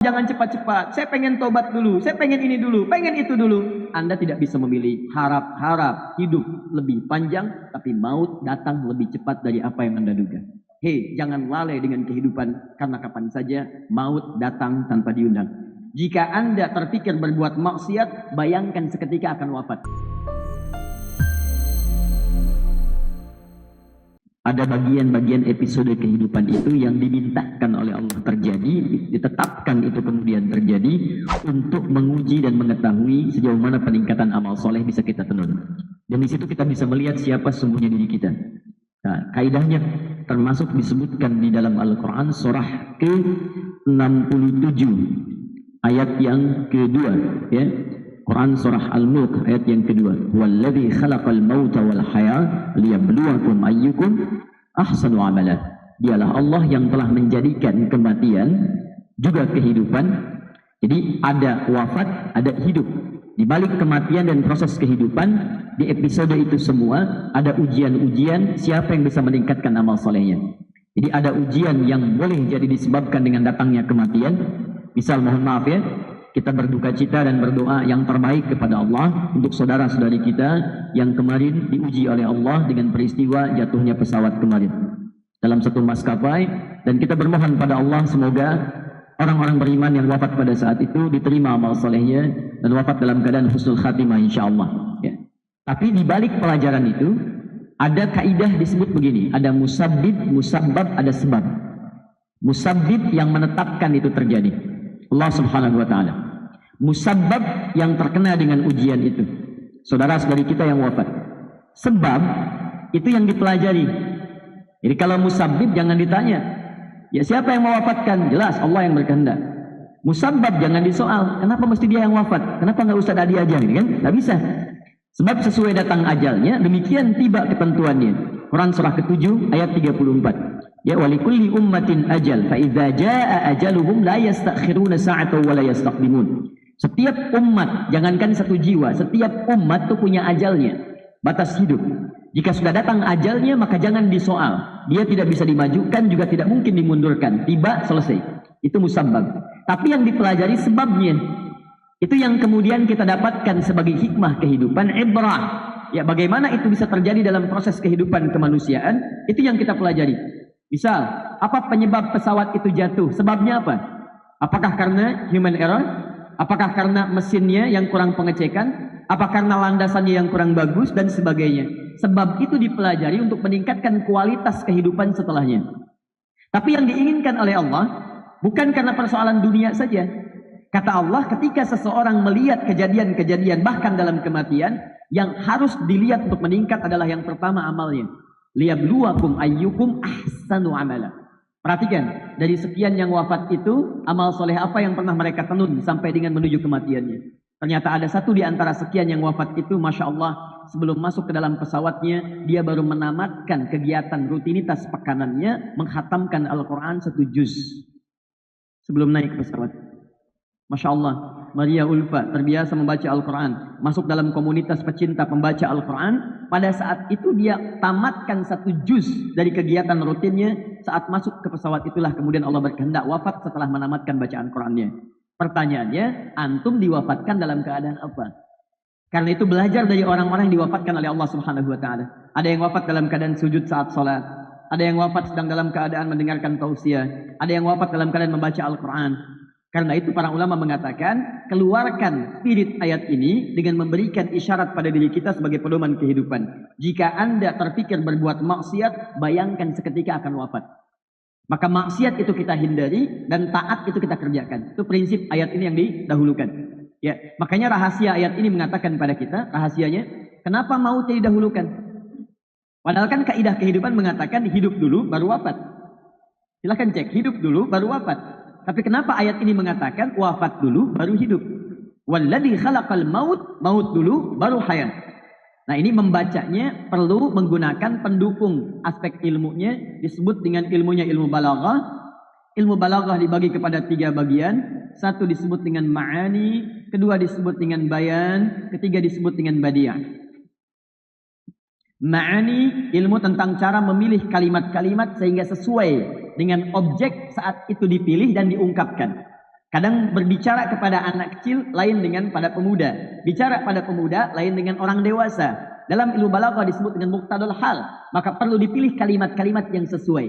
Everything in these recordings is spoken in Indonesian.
Jangan cepat-cepat, saya pengen tobat dulu, saya pengen ini dulu, pengen itu dulu. Anda tidak bisa memilih. Harap-harap hidup lebih panjang, tapi maut datang lebih cepat dari apa yang Anda duga. Hei, jangan lalai dengan kehidupan, karena kapan saja maut datang tanpa diundang. Jika Anda terpikir berbuat maksiat, bayangkan seketika akan wafat. Ada bagian-bagian episode kehidupan itu yang dimintakan oleh Allah terjadi, ditetapkan itu kemudian terjadi untuk menguji dan mengetahui sejauh mana peningkatan amal soleh bisa kita tenun. Dan di situ kita bisa melihat siapa sesungguhnya diri kita. Nah, kaidahnya termasuk disebutkan di dalam Al-Quran surah ke-67 ayat yang kedua, ya. Quran surah Al-Mulk ayat yang kedua. Walladzi khalaqal mauta wal haya liyabluwakum ayyukum ahsanu amala. Dialah Allah yang telah menjadikan kematian juga kehidupan. Jadi ada wafat, ada hidup. Di balik kematian dan proses kehidupan, di episode itu semua ada ujian-ujian siapa yang bisa meningkatkan amal solehnya. Jadi ada ujian yang boleh jadi disebabkan dengan datangnya kematian. Misal mohon maaf ya, kita berduka cita dan berdoa yang terbaik kepada Allah untuk saudara-saudari kita yang kemarin diuji oleh Allah dengan peristiwa jatuhnya pesawat kemarin dalam satu maskapai, dan kita bermohon pada Allah semoga orang-orang beriman yang wafat pada saat itu diterima amal solehnya dan wafat dalam keadaan husnul khatimah insyaallah, ya. Tapi di balik pelajaran itu ada kaidah disebut begini, ada musabbib, musabbab, ada sebab. Musabbib yang menetapkan itu terjadi, Allah subhanahu wa ta'ala. Musabbab yang terkena dengan ujian itu, saudara-saudari kita yang wafat. Sebab itu yang dipelajari. Jadi kalau musabbib jangan ditanya, ya siapa yang mewafatkan? Jelas Allah yang berkehendak. Musabbab jangan disoal, kenapa mesti dia yang wafat? Kenapa nggak Ustaz Adi aja? Ini kan nggak bisa. Sebab sesuai datang ajalnya, demikian tiba ketentuannya. Quran surah ke-7 ayat 34. Ya, walikulli ummatin ajal fa idza jaa ajaluhum la yastakhiruna sa'atan wa la yastaqdimun. Setiap umat, jangankan satu jiwa, setiap umat itu punya ajalnya, batas hidup. Jika sudah datang ajalnya maka jangan disoal. Dia tidak bisa dimajukan, juga tidak mungkin dimundurkan. Tiba, selesai. Itu musabbab. Tapi yang dipelajari sebabnya. Itu yang kemudian kita dapatkan sebagai hikmah kehidupan, ibrah. Ya, bagaimana itu bisa terjadi dalam proses kehidupan kemanusiaan, itu yang kita pelajari. Misal, apa penyebab pesawat itu jatuh? Sebabnya apa? Apakah karena human error? Apakah karena mesinnya yang kurang pengecekan? Apa karena landasannya yang kurang bagus? Dan sebagainya. Sebab itu dipelajari untuk meningkatkan kualitas kehidupan setelahnya. Tapi yang diinginkan oleh Allah bukan karena persoalan dunia saja. Kata Allah, ketika seseorang melihat kejadian-kejadian bahkan dalam kematian, yang harus dilihat untuk meningkat adalah yang pertama amalnya. Liyabluwakum ayyukum ahsanu amala. Perhatikan, dari sekian yang wafat itu, amal soleh apa yang pernah mereka tenun sampai dengan menuju kematiannya. Ternyata ada satu di antara sekian yang wafat itu, Masya Allah, sebelum masuk ke dalam pesawatnya, dia baru menamatkan kegiatan rutinitas pekanannya, menghatamkan Al-Quran 1 juz sebelum naik ke pesawat. Masya Allah, Maria Ulfa terbiasa membaca Al-Quran, masuk dalam komunitas pecinta pembaca Al-Quran. Pada saat itu dia tamatkan 1 juz dari kegiatan rutinnya. Saat masuk ke pesawat itulah kemudian Allah berkehendak wafat setelah menamatkan bacaan Qurannya. Pertanyaannya, antum diwafatkan dalam keadaan apa? Karena itu belajar dari orang-orang yang diwafatkan oleh Allah Subhanahu wa ta'ala. Ada yang wafat dalam keadaan sujud saat sholat, ada yang wafat sedang dalam keadaan mendengarkan tausiah, ada yang wafat dalam keadaan membaca Al-Quran. Karena itu para ulama mengatakan, keluarkan spirit ayat ini dengan memberikan isyarat pada diri kita sebagai pedoman kehidupan. Jika Anda terpikir berbuat maksiat, bayangkan seketika akan wafat. Maka maksiat itu kita hindari dan taat itu kita kerjakan. Itu prinsip ayat ini yang didahulukan. Ya, makanya rahasia ayat ini mengatakan pada kita, rahasianya, kenapa mau didahulukan? Padahal kan kaidah kehidupan mengatakan hidup dulu baru wafat. Silahkan cek, hidup dulu baru wafat. Tapi kenapa ayat ini mengatakan wafat dulu baru hidup? Walladzi khalaqal maut, maut dulu baru hayat. Nah, ini membacanya perlu menggunakan pendukung aspek ilmunya, disebut dengan ilmunya ilmu balaghah. Ilmu balaghah dibagi kepada 3 bagian. Satu disebut dengan ma'ani, kedua disebut dengan bayan, ketiga disebut dengan badi'ah. Ma'ani, ilmu tentang cara memilih kalimat-kalimat sehingga sesuai dengan objek saat itu dipilih dan diungkapkan. Kadang berbicara kepada anak kecil lain dengan pada pemuda. Bicara pada pemuda lain dengan orang dewasa. Dalam ilmu balaghah disebut dengan muqtadul hal. Maka perlu dipilih kalimat-kalimat yang sesuai.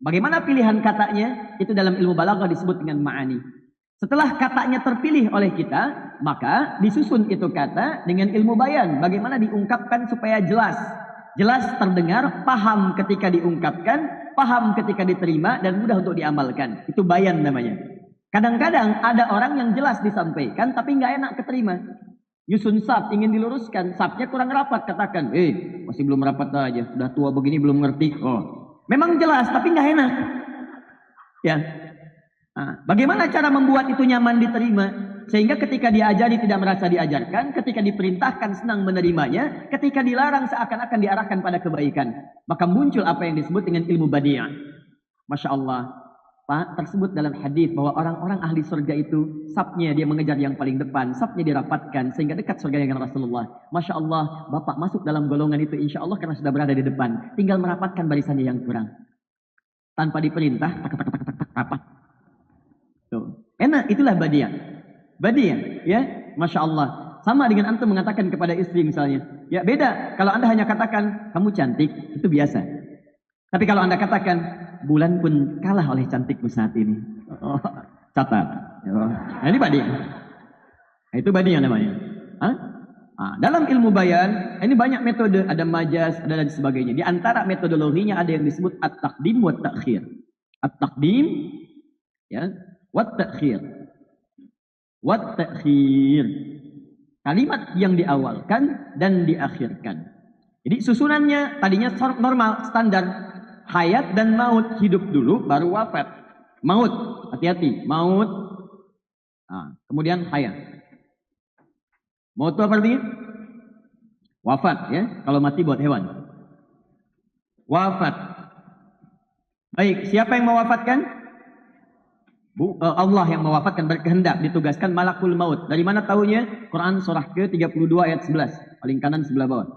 Bagaimana pilihan katanya? Itu dalam ilmu balaghah disebut dengan ma'ani. Setelah katanya terpilih oleh kita, maka disusun itu kata dengan ilmu bayan. Bagaimana diungkapkan supaya jelas. Jelas terdengar, paham ketika diungkapkan, paham ketika diterima, dan mudah untuk diamalkan. Itu bayan namanya. Kadang-kadang ada orang yang jelas disampaikan tapi nggak enak keterima. Nyusun sab, ingin diluruskan, sabnya kurang rapat, katakan, masih belum rapat aja, udah tua begini belum ngerti. Memang jelas tapi nggak enak. Ya, bagaimana cara membuat itu nyaman diterima? Sehingga ketika diajari tidak merasa diajarkan, ketika diperintahkan senang menerimanya, ketika dilarang seakan-akan diarahkan pada kebaikan. Maka muncul apa yang disebut dengan ilmu badi'ah. Masya Allah. Pak, tersebut dalam hadis bahwa orang-orang ahli surga itu sabnya dia mengejar yang paling depan, sabnya dirapatkan sehingga dekat surga dengan Rasulullah. Masya Allah, Bapak masuk dalam golongan itu insya Allah karena sudah berada di depan, tinggal merapatkan barisannya yang kurang. Tanpa diperintah, rapat. Tuh. Enak, itulah badiah. Badiah, ya, Masya Allah. Sama dengan antum mengatakan kepada istri misalnya, ya beda. Kalau anda hanya katakan kamu cantik, itu biasa. Tapi kalau anda katakan bulan pun kalah oleh cantikmu saat ini. Catat. Nah, ini badiah. Nah, itu badiah namanya. Dalam ilmu bayan, ini banyak metode. Ada majas, ada dan sebagainya. Di antara metodologinya ada yang disebut at-taqdim wa at-ta'khir. At-taqdim, ya, wa at-ta'khir. Wa at-ta'khir. Kalimat yang diawalkan dan diakhirkan. Jadi susunannya tadinya normal, standar. Hayat dan maut, hidup dulu baru wafat. Maut, hati-hati, maut. Kemudian hayat. Maut itu apa artinya? Wafat, ya. Kalau mati buat hewan. Wafat. Baik, siapa yang mewafatkan? Allah yang mewafatkan, berkehendak, ditugaskan malakul maut. Dari mana tahunya? Quran surah ke-32 ayat 11, paling kanan sebelah bawah.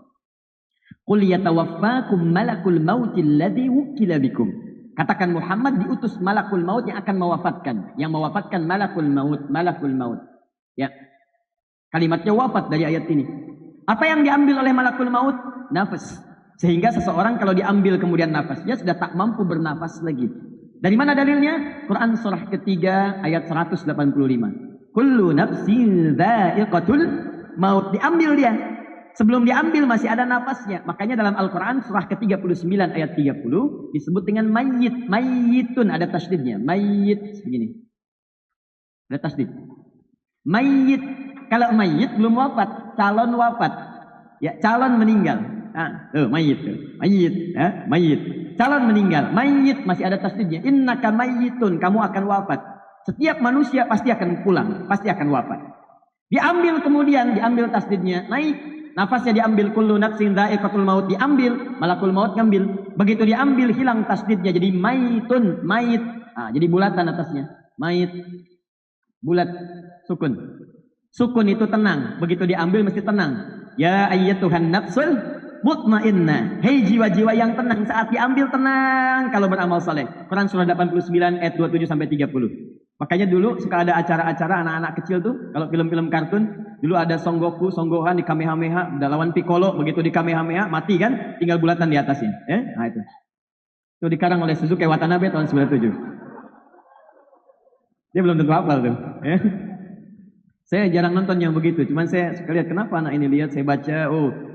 Qul yatawaffakum malakul mautil ladzi wukila bikum. Katakan Muhammad diutus malakul maut yang akan mewafatkan. Yang mewafatkan malakul maut, malakul maut. Ya. Kalimatnya wafat dari ayat ini. Apa yang diambil oleh malakul maut? Nafas. Sehingga seseorang kalau diambil kemudian nafasnya sudah tak mampu bernafas lagi. Dari mana dalilnya? Quran surah ketiga ayat 185. Kullu nafsin dha'iqatul maut. Diambil dia. Sebelum diambil masih ada nafasnya. Makanya dalam Al-Quran surah ke-39 ayat 30 disebut dengan mayyit. Mayyitun, ada tasdidnya. Mayyit, begini. Ada tasdid. Mayyit. Kalau mayyit belum wafat, calon wafat. Ya, calon meninggal. Mayyit. Mayyit. Mayyit. Calon meninggal. Mayyit masih ada tasdidnya. Innaka mayyitun, kamu akan wafat. Setiap manusia pasti akan pulang, pasti akan wafat. Diambil kemudian, diambil tasdidnya, naik. Nafasnya diambil, kullu nafsin dha'iqatul maut, diambil, malakul maut ngambil. Begitu diambil hilang tasdidnya jadi maitun, mait. Jadi bulatan atasnya. Mait. Bulat, sukun. Sukun itu tenang, begitu diambil mesti tenang. Ya ayyatuhan nafsul mutmainnah. Hei jiwa-jiwa yang tenang, saat diambil tenang kalau beramal saleh. Quran surah 89 ayat 27 sampai 30. Makanya dulu suka ada acara-acara anak-anak kecil tuh, kalau film-film kartun, dulu ada Son Goku, Son Gohan di Kamehameha, udah lawan Piccolo, begitu di Kamehameha, mati kan, tinggal bulatan di atasnya. Nah itu. Itu dikarang oleh Suzuki Watanabe tahun 97. Dia belum tentu hafal tuh. Saya jarang nonton yang begitu, cuman saya suka lihat kenapa anak ini lihat, saya baca,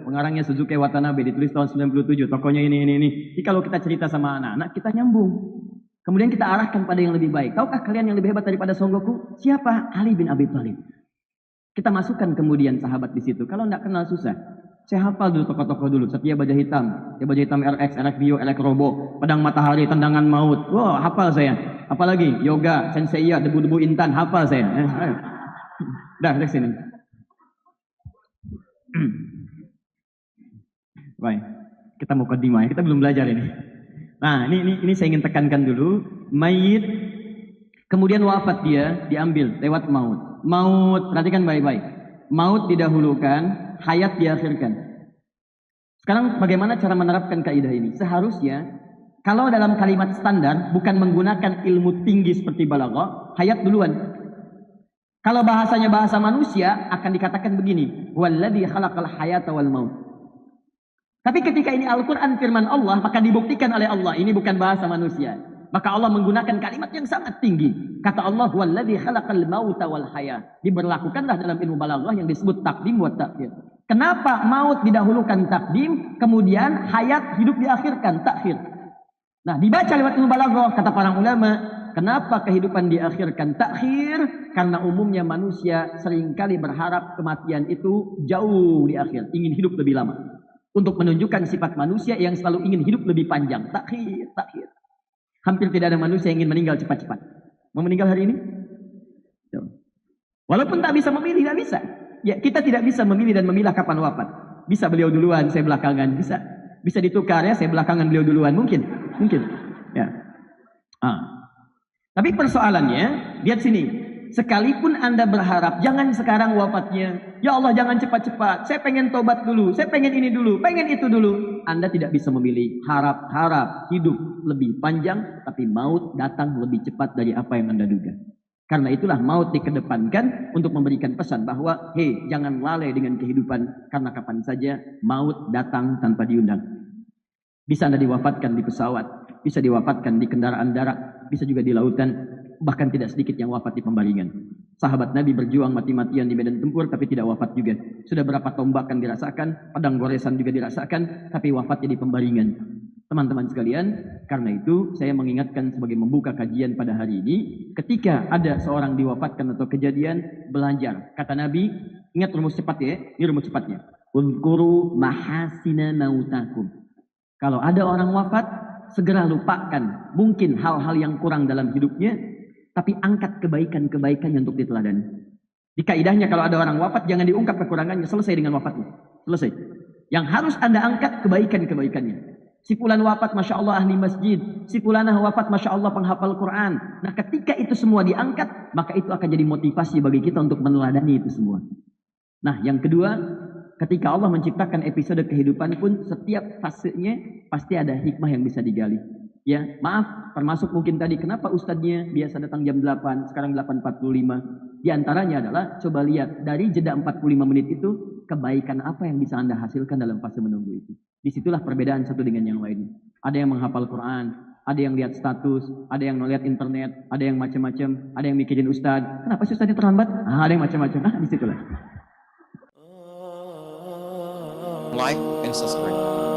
pengarangnya Suzuki Watanabe, ditulis tahun 97, tokonya ini. Jadi kalau kita cerita sama anak-anak, kita nyambung. Kemudian kita arahkan pada yang lebih baik. Tahukah kalian yang lebih hebat daripada Son Goku? Siapa? Ali bin Abi Thalib. Kita masukkan kemudian sahabat di situ. Kalau tidak kenal susah. Saya hafal dulu tokoh-tokoh dulu. Satya Baja Hitam, RX, RX Bio, RX Robo, Pedang Matahari, Tendangan Maut. Wah, hafal saya. Apalagi Yoga, Senseiya, Debu-debu Intan, hafal saya. Dah, dari sini. Baik. Kita mau kodimah ya. Kita belum belajar ini. Nah, ini saya ingin tekankan dulu. Mayit, kemudian wafat dia, diambil lewat maut. Maut, perhatikan baik-baik. Maut didahulukan, hayat diakhirkan. Sekarang bagaimana cara menerapkan kaidah ini? Seharusnya, kalau dalam kalimat standar, bukan menggunakan ilmu tinggi seperti balaghah, hayat duluan. Kalau bahasanya bahasa manusia akan dikatakan begini, walladzi khalaqal hayata wal maut. Tapi ketika ini Al-Quran firman Allah, maka dibuktikan oleh Allah, ini bukan bahasa manusia. Maka Allah menggunakan kalimat yang sangat tinggi. Kata Allah, walladzi khalaqal mauta wal haya. Diberlakukanlah dalam ilmu balaghah yang disebut takdim wa ta'khir. Kenapa maut didahulukan takdim, kemudian hayat hidup diakhirkan takhir? Nah, dibaca lewat ilmu balaghah, kata para ulama, kenapa kehidupan diakhirkan takhir? Karena umumnya manusia seringkali berharap kematian itu jauh di akhir, ingin hidup lebih lama. Untuk menunjukkan sifat manusia yang selalu ingin hidup lebih panjang. Takhir, takhir. Hampir tidak ada manusia yang ingin meninggal cepat-cepat. Mau meninggal hari ini? Walaupun tak bisa memilih, tak bisa. Ya, kita tidak bisa memilih dan memilah kapan wafat. Bisa beliau duluan, saya belakangan. Bisa. Bisa ditukar ya, saya belakangan beliau duluan. Mungkin. Ya. Tapi persoalannya, lihat sini. Sekalipun Anda berharap, jangan sekarang wafatnya. Ya Allah, jangan cepat-cepat. Saya pengen tobat dulu. Saya pengen ini dulu. Pengen itu dulu. Anda tidak bisa memilih. Harap-harap hidup lebih panjang, tapi maut datang lebih cepat dari apa yang Anda duga. Karena itulah maut dikedepankan untuk memberikan pesan bahwa, hei, jangan lalai dengan kehidupan. Karena kapan saja maut datang tanpa diundang. Bisa Anda diwafatkan di pesawat. Bisa diwafatkan di kendaraan darat. Bisa juga di lautan. Bahkan tidak sedikit yang wafat di pembaringan. Sahabat Nabi berjuang mati-matian di medan tempur tapi tidak wafat juga. Sudah berapa tombakan dirasakan, padang goresan juga dirasakan, tapi wafatnya di pembaringan. Teman-teman sekalian, karena itu saya mengingatkan sebagai membuka kajian pada hari ini, ketika ada seorang diwafatkan atau kejadian, belajar. Kata Nabi, ingat rumus cepat ya, ini rumus cepatnya. Uzkuru mahasina mautakum. Kalau ada orang wafat, segera lupakan mungkin hal-hal yang kurang dalam hidupnya, tapi angkat kebaikan-kebaikannya untuk diteladani. Di kaidahnya kalau ada orang wafat, jangan diungkap kekurangannya, selesai dengan wafatnya. Selesai. Yang harus Anda angkat kebaikan-kebaikannya. Si fulan wafat, Masya Allah ahli masjid. Si fulanah wafat, Masya Allah penghafal Quran. Nah, ketika itu semua diangkat, maka itu akan jadi motivasi bagi kita untuk meneladani itu semua. Nah, yang kedua, ketika Allah menciptakan episode kehidupan pun, setiap fasenya pasti ada hikmah yang bisa digali. Ya, maaf, termasuk mungkin tadi kenapa ustadznya biasa datang jam 8, sekarang 8.45. Di antaranya adalah, coba lihat, dari jeda 45 menit itu, kebaikan apa yang bisa Anda hasilkan dalam fase menunggu itu. Disitulah perbedaan satu dengan yang lain. Ada yang menghafal Quran, ada yang lihat status, ada yang melihat internet, ada yang macam-macam, ada yang mikirin ustadz. Kenapa sih ustadznya terlambat? Ada yang macam-macam. Disitulah. Like and subscribe.